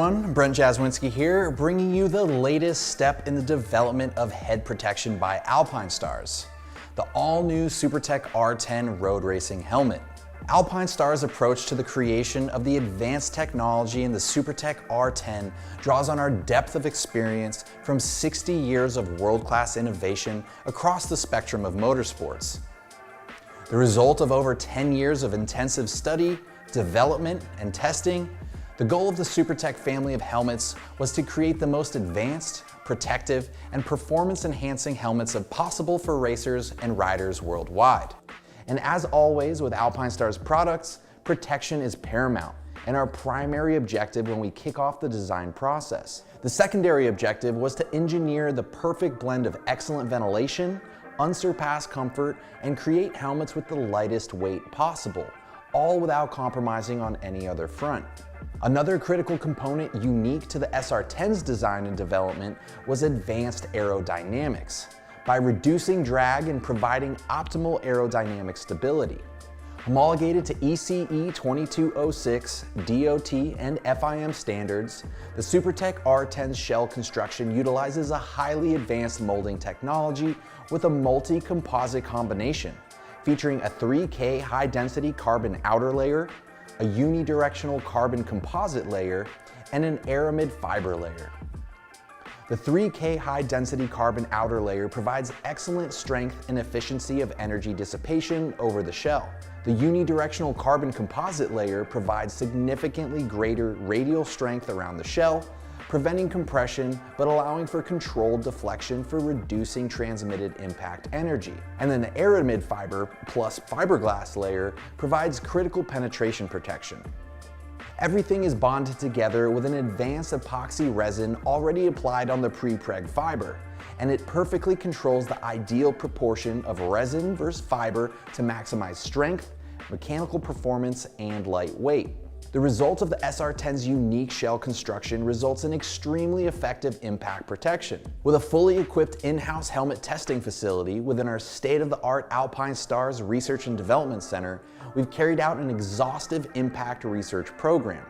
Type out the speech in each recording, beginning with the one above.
everyone, Brent Jaswinski here, bringing you the latest step in the development of head protection by Alpinestars, the all-new Supertech R10 road racing helmet. Alpinestars' approach to the creation of the advanced technology in the Supertech R10 draws on our depth of experience from 60 years of world-class innovation across the spectrum of motorsports. The result of over 10 years of intensive study, development, and testing, the goal of the Supertech family of helmets was to create the most advanced, protective, and performance-enhancing helmets possible for racers and riders worldwide. And as always with Alpinestars products, protection is paramount and our primary objective when we kick off the design process. The secondary objective was to engineer the perfect blend of excellent ventilation, unsurpassed comfort, and create helmets with the lightest weight possible, all without compromising on any other front. Another critical component unique to the SR10's design and development was advanced aerodynamics, by reducing drag and providing optimal aerodynamic stability. Homologated to ECE 2206, DOT, and FIM standards, the Supertech R10's shell construction utilizes a highly advanced molding technology with a multi-composite combination, featuring a 3K high-density carbon outer layer, a unidirectional carbon composite layer, and an aramid fiber layer. The 3K high-density carbon outer layer provides excellent strength and efficiency of energy dissipation over the shell. The unidirectional carbon composite layer provides significantly greater radial strength around the shell, preventing compression but allowing for controlled deflection for reducing transmitted impact energy. And then the aramid fiber plus fiberglass layer provides critical penetration protection. Everything is bonded together with an advanced epoxy resin already applied on the pre-preg fiber, and it perfectly controls the ideal proportion of resin versus fiber to maximize strength, mechanical performance, and lightweight. The result of the SR10's unique shell construction results in extremely effective impact protection. With a fully equipped in-house helmet testing facility within our state-of-the-art Alpinestars Research and Development Center, we've carried out an exhaustive impact research program.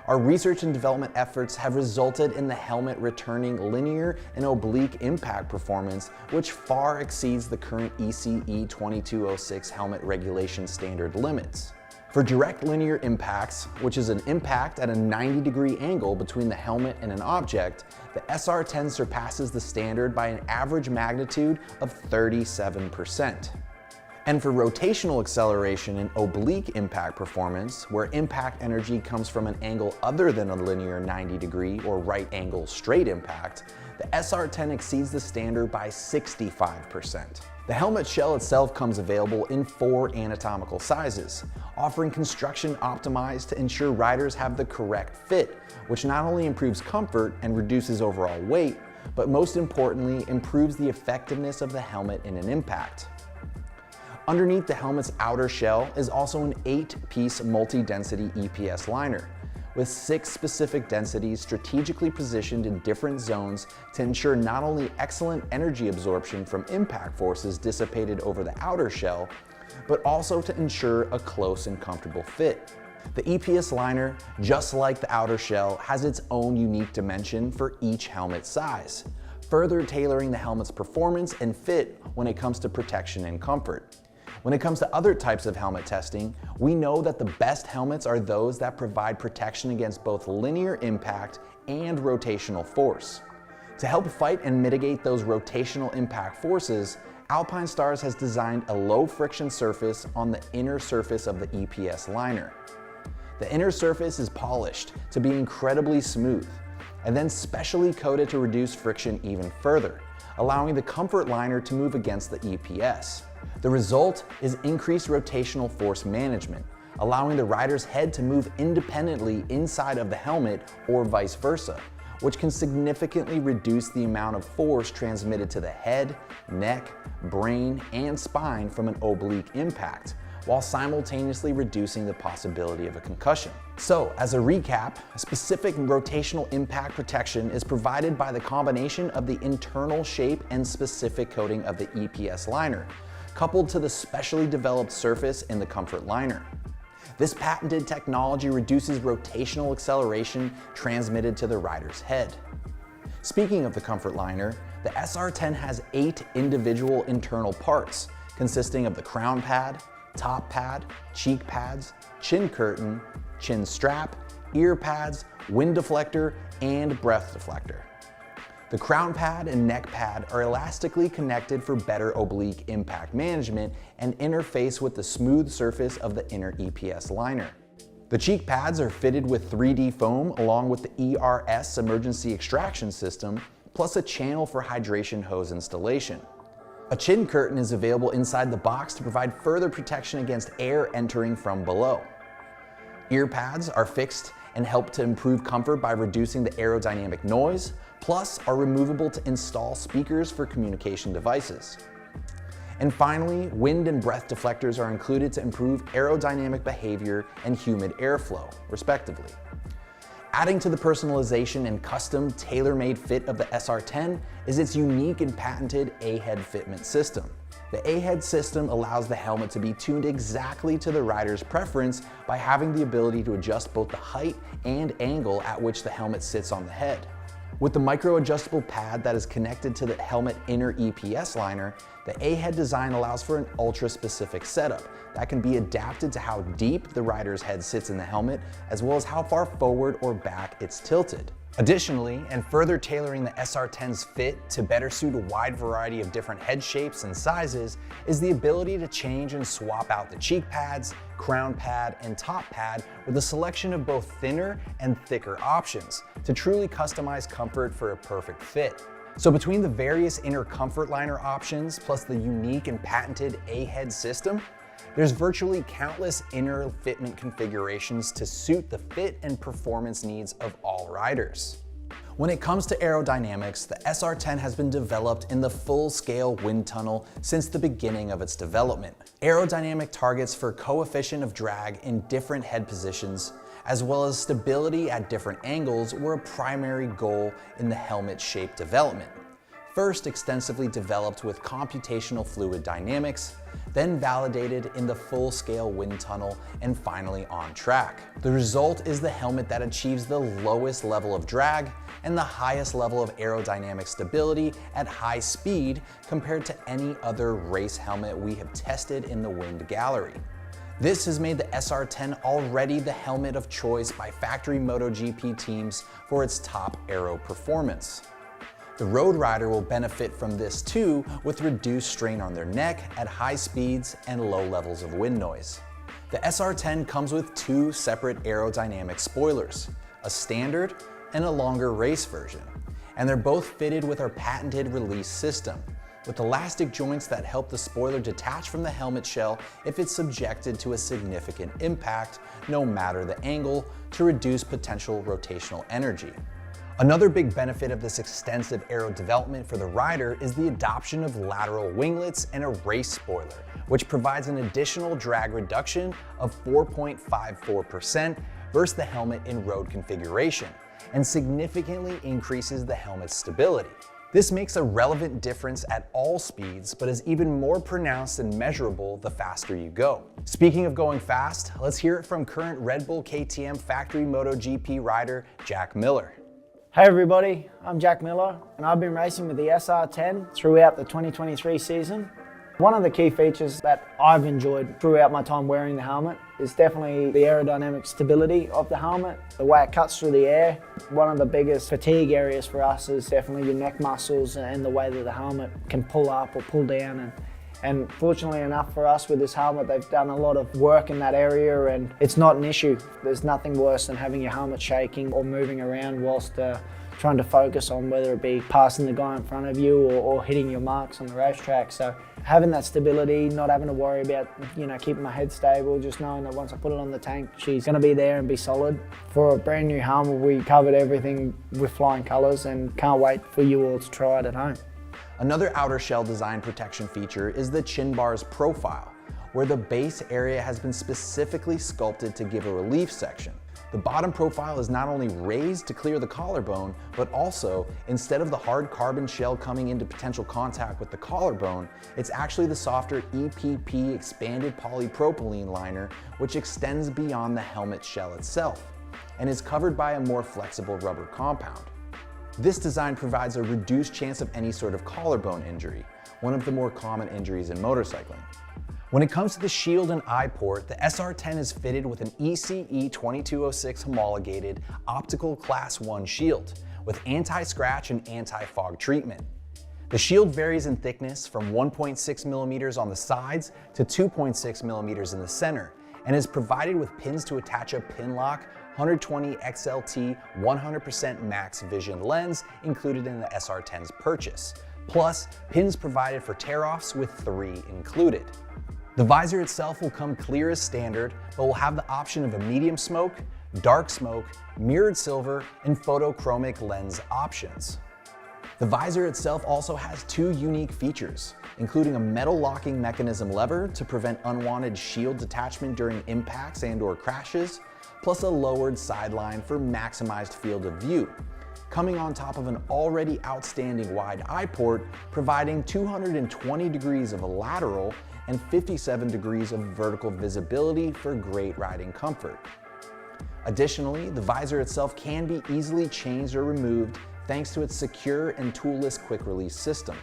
Our research and development efforts have resulted in the helmet returning linear and oblique impact performance, which far exceeds the current ECE 2206 helmet regulation standard limits. For direct linear impacts, which is an impact at a 90-degree angle between the helmet and an object, the SR10 surpasses the standard by an average magnitude of 37%. And for rotational acceleration and oblique impact performance, where impact energy comes from an angle other than a linear 90-degree or right angle straight impact, the SR10 exceeds the standard by 65%. The helmet shell itself comes available in 4 anatomical sizes, offering construction optimized to ensure riders have the correct fit, which not only improves comfort and reduces overall weight, but most importantly, improves the effectiveness of the helmet in an impact. Underneath the helmet's outer shell is also an 8-piece multi-density EPS liner, with 6 specific densities strategically positioned in different zones to ensure not only excellent energy absorption from impact forces dissipated over the outer shell, but also to ensure a close and comfortable fit. The EPS liner, just like the outer shell, has its own unique dimension for each helmet size, further tailoring the helmet's performance and fit when it comes to protection and comfort. When it comes to other types of helmet testing, we know that the best helmets are those that provide protection against both linear impact and rotational force. To help fight and mitigate those rotational impact forces, Alpinestars has designed a low-friction surface on the inner surface of the EPS liner. The inner surface is polished to be incredibly smooth, and then specially coated to reduce friction even further, allowing the comfort liner to move against the EPS. The result is increased rotational force management, allowing the rider's head to move independently inside of the helmet or vice versa, which can significantly reduce the amount of force transmitted to the head, neck, brain, and spine from an oblique impact, while simultaneously reducing the possibility of a concussion. So, as a recap, specific rotational impact protection is provided by the combination of the internal shape and specific coating of the EPS liner, coupled to the specially developed surface in the comfort liner. This patented technology reduces rotational acceleration transmitted to the rider's head. Speaking of the comfort liner, the SR10 has 8 individual internal parts consisting of the crown pad, top pad, cheek pads, chin curtain, chin strap, ear pads, wind deflector, and breath deflector. The crown pad and neck pad are elastically connected for better oblique impact management and interface with the smooth surface of the inner EPS liner. The cheek pads are fitted with 3D foam along with the ERS emergency extraction system, plus a channel for hydration hose installation. A chin curtain is available inside the box to provide further protection against air entering from below. Ear pads are fixed and help to improve comfort by reducing the aerodynamic noise, plus are removable to install speakers for communication devices. And finally, wind and breath deflectors are included to improve aerodynamic behavior and humid airflow, respectively. Adding to the personalization and custom tailor-made fit of the SR10 is its unique and patented A-head fitment system. The A-head system allows the helmet to be tuned exactly to the rider's preference by having the ability to adjust both the height and angle at which the helmet sits on the head. With the micro-adjustable pad that is connected to the helmet inner EPS liner, the A-head design allows for an ultra-specific setup that can be adapted to how deep the rider's head sits in the helmet, as well as how far forward or back it's tilted. Additionally, and further tailoring the SR10's fit to better suit a wide variety of different head shapes and sizes, is the ability to change and swap out the cheek pads, crown pad, and top pad with a selection of both thinner and thicker options to truly customize comfort for a perfect fit. So between the various inner comfort liner options plus the unique and patented A-head system, there's virtually countless inner fitment configurations to suit the fit and performance needs of all riders. When it comes to aerodynamics, the SR10 has been developed in the full-scale wind tunnel since the beginning of its development. Aerodynamic targets for coefficient of drag in different head positions, as well as stability at different angles, were a primary goal in the helmet shape development. First extensively developed with computational fluid dynamics, then validated in the full-scale wind tunnel, and finally on track. The result is the helmet that achieves the lowest level of drag and the highest level of aerodynamic stability at high speed compared to any other race helmet we have tested in the wind gallery. This has made the SR10 already the helmet of choice by factory MotoGP teams for its top aero performance. The road rider will benefit from this too, with reduced strain on their neck at high speeds and low levels of wind noise. The SR10 comes with 2 separate aerodynamic spoilers, a standard and a longer race version, and they're both fitted with our patented release system, with elastic joints that help the spoiler detach from the helmet shell if it's subjected to a significant impact, no matter the angle, to reduce potential rotational energy. Another big benefit of this extensive aero development for the rider is the adoption of lateral winglets and a race spoiler, which provides an additional drag reduction of 4.54% versus the helmet in road configuration, and significantly increases the helmet's stability. This makes a relevant difference at all speeds, but is even more pronounced and measurable the faster you go. Speaking of going fast, let's hear it from current Red Bull KTM factory MotoGP rider, Jack Miller. Hey everybody, I'm Jack Miller and I've been racing with the SR10 throughout the 2023 season. One of the key features that I've enjoyed throughout my time wearing the helmet is definitely the aerodynamic stability of the helmet, the way it cuts through the air. One of the biggest fatigue areas for us is definitely your neck muscles and the way that the helmet can pull up or pull down. And fortunately enough for us with this helmet, they've done a lot of work in that area and it's not an issue. There's nothing worse than having your helmet shaking or moving around whilst trying to focus on whether it be passing the guy in front of you or hitting your marks on the racetrack. So having that stability, not having to worry about keeping my head stable, just knowing that once I put it on the tank, she's going to be there and be solid. For a brand new helmet, we covered everything with flying colours and can't wait for you all to try it at home. Another outer shell design protection feature is the chin bar's profile, where the base area has been specifically sculpted to give a relief section. The bottom profile is not only raised to clear the collarbone, but also, instead of the hard carbon shell coming into potential contact with the collarbone, it's actually the softer EPP expanded polypropylene liner, which extends beyond the helmet shell itself and is covered by a more flexible rubber compound. This design provides a reduced chance of any sort of collarbone injury, one of the more common injuries in motorcycling. When it comes to the shield and eye port, the SR10 is fitted with an ECE 2206 homologated optical class 1 shield with anti-scratch and anti-fog treatment. The shield varies in thickness from 1.6 millimeters on the sides to 2.6 millimeters in the center and is provided with pins to attach a pin lock 120 XLT 100% max vision lens included in the SR10's purchase, plus pins provided for tear-offs with 3 included. The visor itself will come clear as standard, but will have the option of a medium smoke, dark smoke, mirrored silver, and photochromic lens options. The visor itself also has 2 unique features, including a metal locking mechanism lever to prevent unwanted shield detachment during impacts and/or crashes, plus a lowered sideline for maximized field of view, coming on top of an already outstanding wide eye port, providing 220 degrees of lateral and 57 degrees of vertical visibility for great riding comfort. Additionally, the visor itself can be easily changed or removed thanks to its secure and toolless quick release system.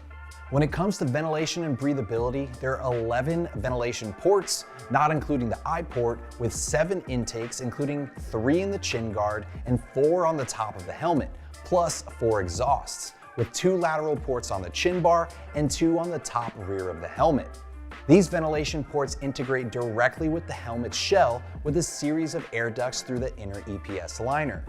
When it comes to ventilation and breathability, there are 11 ventilation ports, not including the eye port, with 7 intakes, including 3 in the chin guard and 4 on the top of the helmet, plus 4 exhausts, with 2 lateral ports on the chin bar and 2 on the top rear of the helmet. These ventilation ports integrate directly with the helmet's shell with a series of air ducts through the inner EPS liner.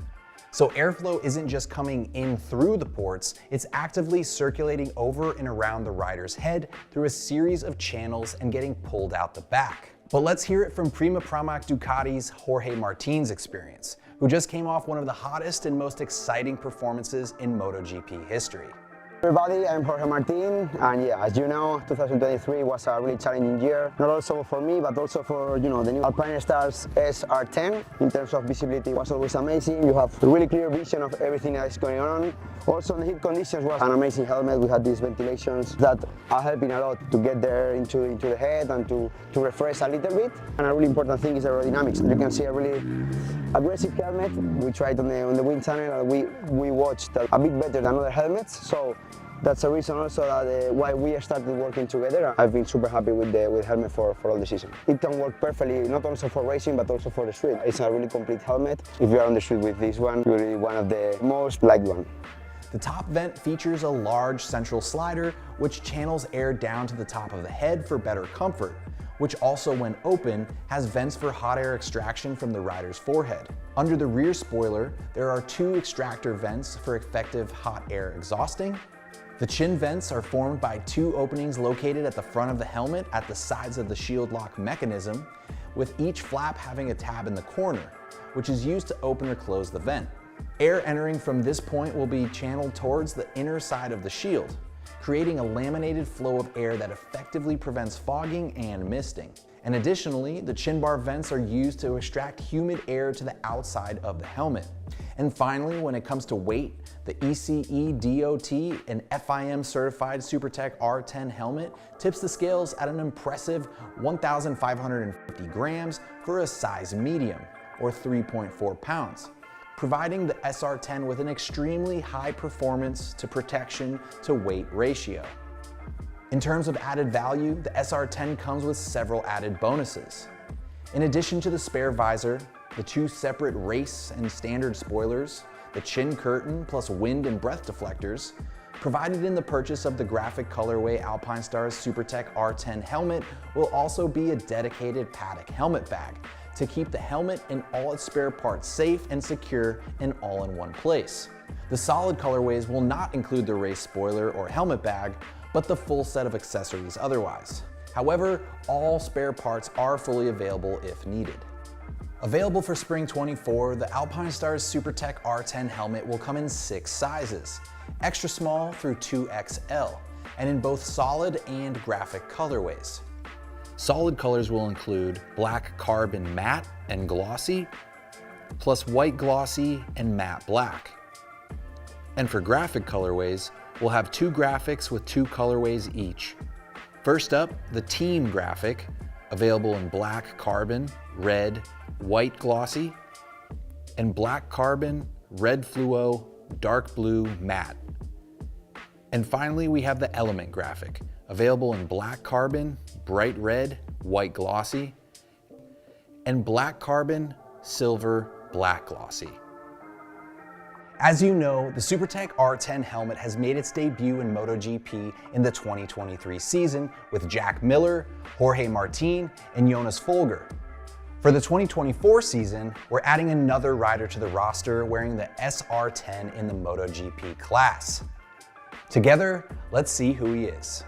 So airflow isn't just coming in through the ports, it's actively circulating over and around the rider's head through a series of channels and getting pulled out the back. But let's hear it from Prima Pramac Ducati's Jorge Martin's experience, who just came off one of the hottest and most exciting performances in MotoGP history. Everybody, I'm Jorge Martin, and yeah, as you know, 2023 was a really challenging year, not also for me, but also for the new Alpinestars SR10. In terms of visibility, it was always amazing. You have a really clear vision of everything that is going on. Also, the heat conditions was an amazing helmet. We had these ventilations that are helping a lot to get there into the head and to refresh a little bit. And a really important thing is aerodynamics. You can see a really aggressive helmet. We tried on the wind tunnel, and we watched a bit better than other helmets. So that's a reason also that why we started working together. I've been super happy with the helmet for all the season. It can work perfectly, not also for racing, but also for the street. It's a really complete helmet. If you are on the street with this one, you'll be one of the most liked one. The top vent features a large central slider, which channels air down to the top of the head for better comfort, which also, when open, has vents for hot air extraction from the rider's forehead. Under the rear spoiler, there are 2 extractor vents for effective hot air exhausting. The chin vents are formed by 2 openings located at the front of the helmet at the sides of the shield lock mechanism, with each flap having a tab in the corner, which is used to open or close the vent. Air entering from this point will be channeled towards the inner side of the shield, creating a laminated flow of air that effectively prevents fogging and misting. And additionally, the chin bar vents are used to extract humid air to the outside of the helmet. And finally, when it comes to weight, the ECE DOT and FIM certified Supertech R10 helmet tips the scales at an impressive 1,550 grams for a size medium, or 3.4 pounds, providing the SR10 with an extremely high performance to protection to weight ratio. In terms of added value, the SR10 comes with several added bonuses. In addition to the spare visor, the 2 separate race and standard spoilers, the chin curtain plus wind and breath deflectors, provided in the purchase of the graphic colorway Alpinestars Supertech R10 helmet, will also be a dedicated paddock helmet bag to keep the helmet and all its spare parts safe and secure and all in one place. The solid colorways will not include the race spoiler or helmet bag, but the full set of accessories otherwise. However, all spare parts are fully available if needed. Available for Spring 24, the Alpinestars Supertech R10 helmet will come in 6 sizes, extra small through 2XL, and in both solid and graphic colorways. Solid colors will include black carbon matte and glossy, plus white glossy and matte black. And for graphic colorways, we'll have 2 graphics with 2 colorways each. First up, the team graphic, available in black carbon, red, white glossy, and black carbon, red fluo, dark blue matte. And finally, we have the element graphic, available in black carbon, bright red, white glossy, and black carbon, silver, black glossy. As you know, the Supertech R10 helmet has made its debut in MotoGP in the 2023 season with Jack Miller, Jorge Martin, and Jonas Folger. For the 2024 season, we're adding another rider to the roster wearing the SR10 in the MotoGP class. Together, let's see who he is.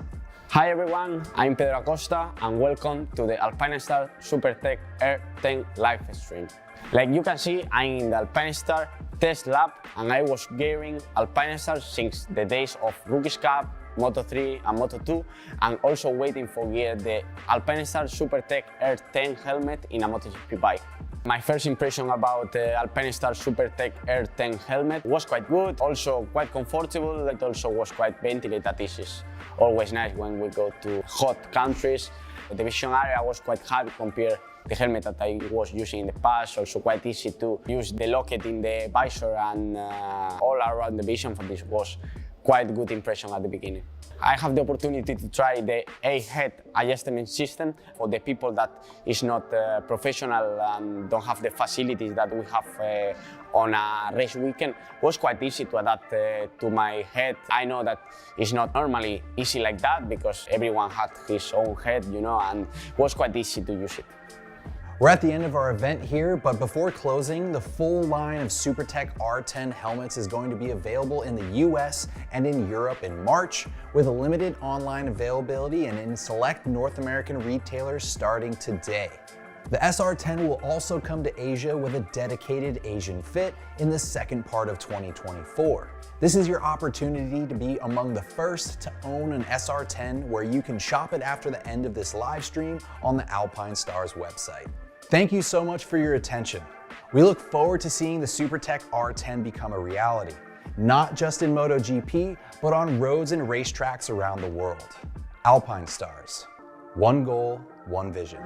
Hi everyone, I'm Pedro Acosta and welcome to the Alpinestars Supertech R10 live stream. Like you can see, I'm in the Alpinestars test lab and I was gearing Alpinestars since the days of Rookies Cup, Moto3 and Moto2, and also waiting for gear the Alpinestars Supertech R10 helmet in a MotoGP bike. My first impression about the Alpinestars Supertech R10 helmet was quite good, also quite comfortable, it also was quite ventilated. This is always nice when we go to hot countries. The vision area was quite happy compared to the helmet that I was using in the past, also quite easy to use the locket in the visor and all around the vision for this was quite good impression at the beginning. I have the opportunity to try the A-head adjustment system for the people that is not professional and don't have the facilities that we have on a race weekend. It was quite easy to adapt to my head. I know that it's not normally easy like that because everyone had his own head, you know, and it was quite easy to use it. We're at the end of our event here, but before closing, the full line of Supertech R10 helmets is going to be available in the US and in Europe in March, with limited online availability and in select North American retailers starting today. The SR10 will also come to Asia with a dedicated Asian fit in the second part of 2024. This is your opportunity to be among the first to own an SR10, where you can shop it after the end of this live stream on the Alpinestars website. Thank you so much for your attention. We look forward to seeing the Supertech R10 become a reality, not just in MotoGP, but on roads and racetracks around the world. Alpinestars, one goal, one vision.